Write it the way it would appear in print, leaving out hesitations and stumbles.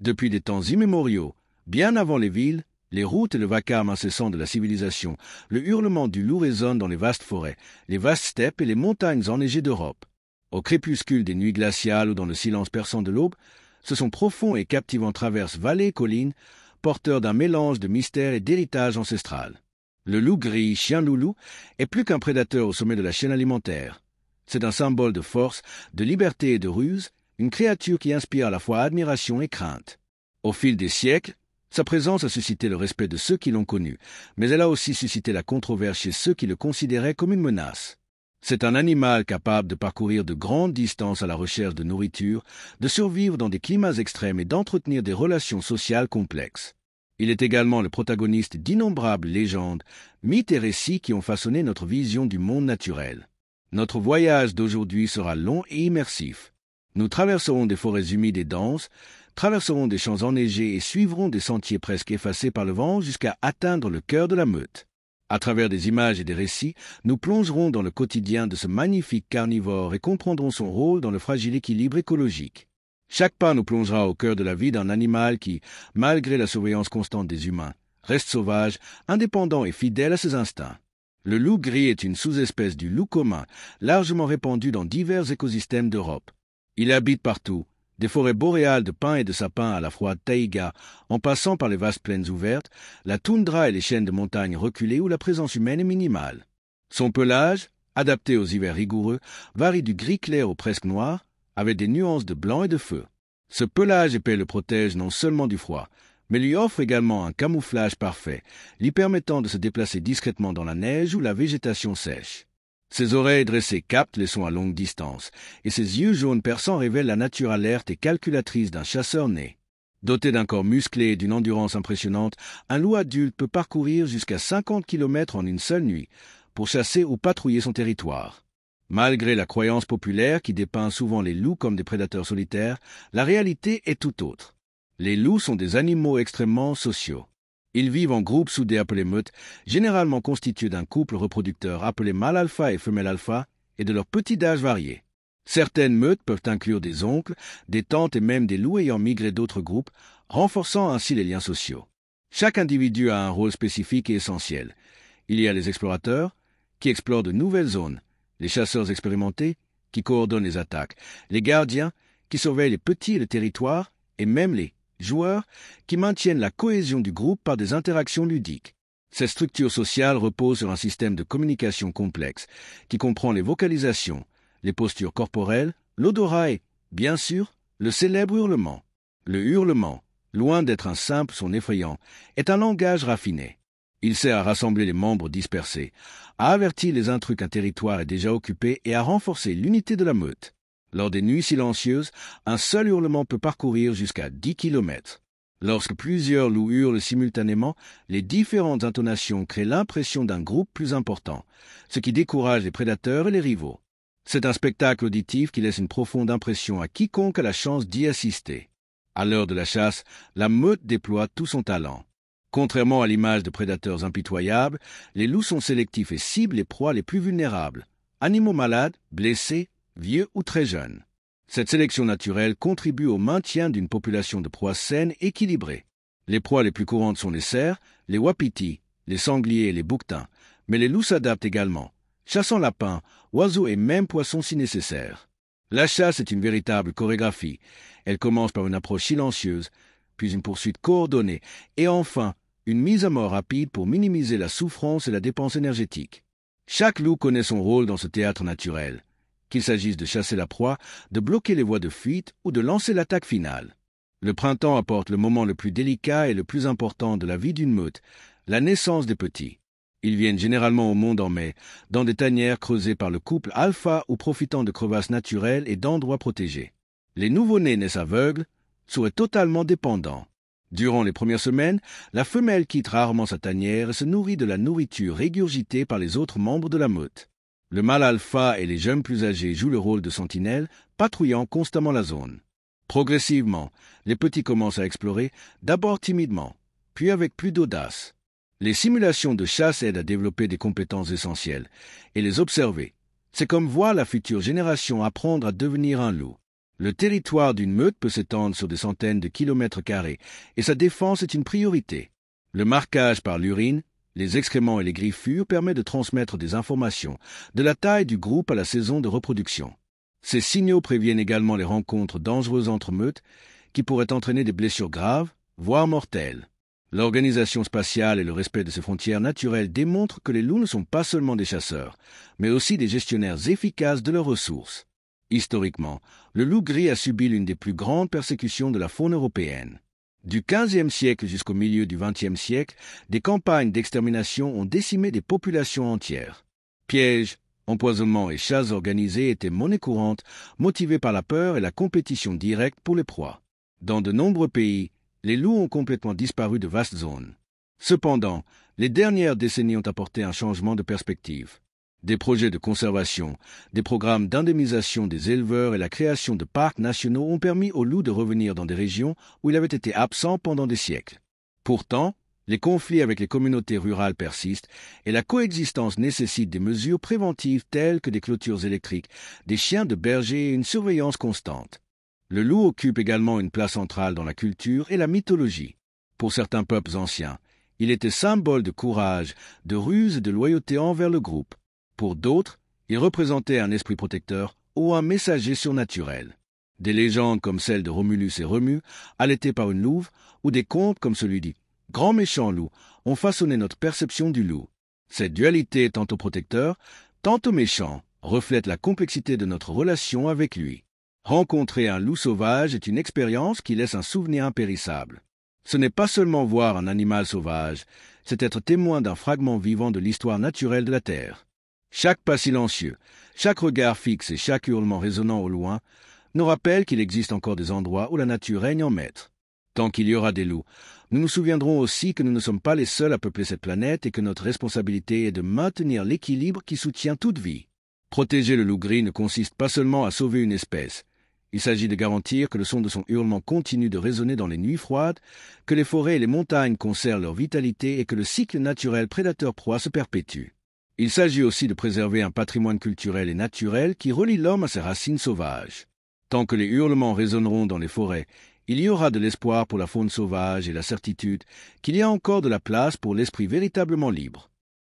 Depuis des temps immémoriaux, bien avant les villes, les routes et le vacarme incessant de la civilisation, le hurlement du loup résonne dans les vastes forêts, les vastes steppes et les montagnes enneigées d'Europe. Au crépuscule des nuits glaciales ou dans le silence perçant de l'aube, ce son profond et captivant traverse vallées et collines, porteur d'un mélange de mystère et d'héritage ancestral. Le loup gris, chien loulou, est plus qu'un prédateur au sommet de la chaîne alimentaire. C'est un symbole de force, de liberté et de ruse, une créature qui inspire à la fois admiration et crainte. Au fil des siècles, sa présence a suscité le respect de ceux qui l'ont connu, mais elle a aussi suscité la controverse chez ceux qui le considéraient comme une menace. C'est un animal capable de parcourir de grandes distances à la recherche de nourriture, de survivre dans des climats extrêmes et d'entretenir des relations sociales complexes. Il est également le protagoniste d'innombrables légendes, mythes et récits qui ont façonné notre vision du monde naturel. Notre voyage d'aujourd'hui sera long et immersif. Nous traverserons des forêts humides et denses, traverserons des champs enneigés et suivrons des sentiers presque effacés par le vent jusqu'à atteindre le cœur de la meute. À travers des images et des récits, nous plongerons dans le quotidien de ce magnifique carnivore et comprendrons son rôle dans le fragile équilibre écologique. Chaque pas nous plongera au cœur de la vie d'un animal qui, malgré la surveillance constante des humains, reste sauvage, indépendant et fidèle à ses instincts. Le loup gris est une sous-espèce du loup commun, largement répandue dans divers écosystèmes d'Europe. Il habite partout, des forêts boréales de pins et de sapins à la froide taïga, en passant par les vastes plaines ouvertes, la toundra et les chaînes de montagnes reculées où la présence humaine est minimale. Son pelage, adapté aux hivers rigoureux, varie du gris clair au presque noir, avec des nuances de blanc et de feu. Ce pelage épais le protège non seulement du froid, mais lui offre également un camouflage parfait, lui permettant de se déplacer discrètement dans la neige ou la végétation sèche. Ses oreilles dressées captent les sons à longue distance, et ses yeux jaunes perçants révèlent la nature alerte et calculatrice d'un chasseur né. Doté d'un corps musclé et d'une endurance impressionnante, un loup adulte peut parcourir jusqu'à 50 km en une seule nuit, pour chasser ou patrouiller son territoire. Malgré la croyance populaire qui dépeint souvent les loups comme des prédateurs solitaires, la réalité est tout autre. Les loups sont des animaux extrêmement sociaux. Ils vivent en groupes soudés appelés meutes, généralement constitués d'un couple reproducteur appelé mâle alpha et femelle alpha, et de leurs petits d'âge variés. Certaines meutes peuvent inclure des oncles, des tantes et même des loups ayant migré d'autres groupes, renforçant ainsi les liens sociaux. Chaque individu a un rôle spécifique et essentiel. Il y a les explorateurs, qui explorent de nouvelles zones, les chasseurs expérimentés, qui coordonnent les attaques, les gardiens, qui surveillent les petits et le territoire, et même les joueurs qui maintiennent la cohésion du groupe par des interactions ludiques. Cette structure sociale repose sur un système de communication complexe qui comprend les vocalisations, les postures corporelles, l'odorat et, bien sûr, le célèbre hurlement. Le hurlement, loin d'être un simple son effrayant, est un langage raffiné. Il sert à rassembler les membres dispersés, à avertir les intrus qu'un territoire est déjà occupé et à renforcer l'unité de la meute. Lors des nuits silencieuses, un seul hurlement peut parcourir jusqu'à 10 km. Lorsque plusieurs loups hurlent simultanément, les différentes intonations créent l'impression d'un groupe plus important, ce qui décourage les prédateurs et les rivaux. C'est un spectacle auditif qui laisse une profonde impression à quiconque a la chance d'y assister. À l'heure de la chasse, la meute déploie tout son talent. Contrairement à l'image de prédateurs impitoyables, les loups sont sélectifs et ciblent les proies les plus vulnérables, animaux malades, blessés, vieux ou très jeunes. Cette sélection naturelle contribue au maintien d'une population de proies saines équilibrées. Les proies les plus courantes sont les cerfs, les wapitis, les sangliers et les bouquetins, mais les loups s'adaptent également, chassant lapins, oiseaux et même poissons si nécessaire. La chasse est une véritable chorégraphie. Elle commence par une approche silencieuse, puis une poursuite coordonnée, et enfin, une mise à mort rapide pour minimiser la souffrance et la dépense énergétique. Chaque loup connaît son rôle dans ce théâtre naturel, qu'il s'agisse de chasser la proie, de bloquer les voies de fuite ou de lancer l'attaque finale. Le printemps apporte le moment le plus délicat et le plus important de la vie d'une meute, la naissance des petits. Ils viennent généralement au monde en mai, dans des tanières creusées par le couple alpha ou profitant de crevasses naturelles et d'endroits protégés. Les nouveau-nés naissent aveugles, sourds et totalement dépendants. Durant les premières semaines, la femelle quitte rarement sa tanière et se nourrit de la nourriture régurgitée par les autres membres de la meute. Le mâle alpha et les jeunes plus âgés jouent le rôle de sentinelles, patrouillant constamment la zone. Progressivement, les petits commencent à explorer, d'abord timidement, puis avec plus d'audace. Les simulations de chasse aident à développer des compétences essentielles, et les observer. C'est comme voir la future génération apprendre à devenir un loup. Le territoire d'une meute peut s'étendre sur des centaines de kilomètres carrés, et sa défense est une priorité. Le marquage par l'urine, les excréments et les griffures permet de transmettre des informations, de la taille du groupe à la saison de reproduction. Ces signaux préviennent également les rencontres dangereuses entre meutes, qui pourraient entraîner des blessures graves, voire mortelles. L'organisation spatiale et le respect de ses frontières naturelles démontrent que les loups ne sont pas seulement des chasseurs, mais aussi des gestionnaires efficaces de leurs ressources. Historiquement, le loup gris a subi l'une des plus grandes persécutions de la faune européenne. Du XVe siècle jusqu'au milieu du XXe siècle, des campagnes d'extermination ont décimé des populations entières. Pièges, empoisonnements et chasses organisées étaient monnaie courante, motivées par la peur et la compétition directe pour les proies. Dans de nombreux pays, les loups ont complètement disparu de vastes zones. Cependant, les dernières décennies ont apporté un changement de perspective. Des projets de conservation, des programmes d'indemnisation des éleveurs et la création de parcs nationaux ont permis aux loups de revenir dans des régions où il avait été absent pendant des siècles. Pourtant, les conflits avec les communautés rurales persistent et la coexistence nécessite des mesures préventives telles que des clôtures électriques, des chiens de berger et une surveillance constante. Le loup occupe également une place centrale dans la culture et la mythologie. Pour certains peuples anciens, il était symbole de courage, de ruse et de loyauté envers le groupe. Pour d'autres, il représentait un esprit protecteur ou un messager surnaturel. Des légendes comme celle de Romulus et Remus, allaitées par une louve, ou des contes comme celui du grand méchant loup, ont façonné notre perception du loup. Cette dualité tantôt protecteur, tantôt méchant, reflète la complexité de notre relation avec lui. Rencontrer un loup sauvage est une expérience qui laisse un souvenir impérissable. Ce n'est pas seulement voir un animal sauvage, c'est être témoin d'un fragment vivant de l'histoire naturelle de la Terre. Chaque pas silencieux, chaque regard fixe et chaque hurlement résonnant au loin nous rappellent qu'il existe encore des endroits où la nature règne en maître. Tant qu'il y aura des loups, nous nous souviendrons aussi que nous ne sommes pas les seuls à peupler cette planète et que notre responsabilité est de maintenir l'équilibre qui soutient toute vie. Protéger le loup gris ne consiste pas seulement à sauver une espèce. Il s'agit de garantir que le son de son hurlement continue de résonner dans les nuits froides, que les forêts et les montagnes conservent leur vitalité et que le cycle naturel prédateur-proie se perpétue. Il s'agit aussi de préserver un patrimoine culturel et naturel qui relie l'homme à ses racines sauvages. Tant que les hurlements résonneront dans les forêts, il y aura de l'espoir pour la faune sauvage et la certitude qu'il y a encore de la place pour l'esprit véritablement libre.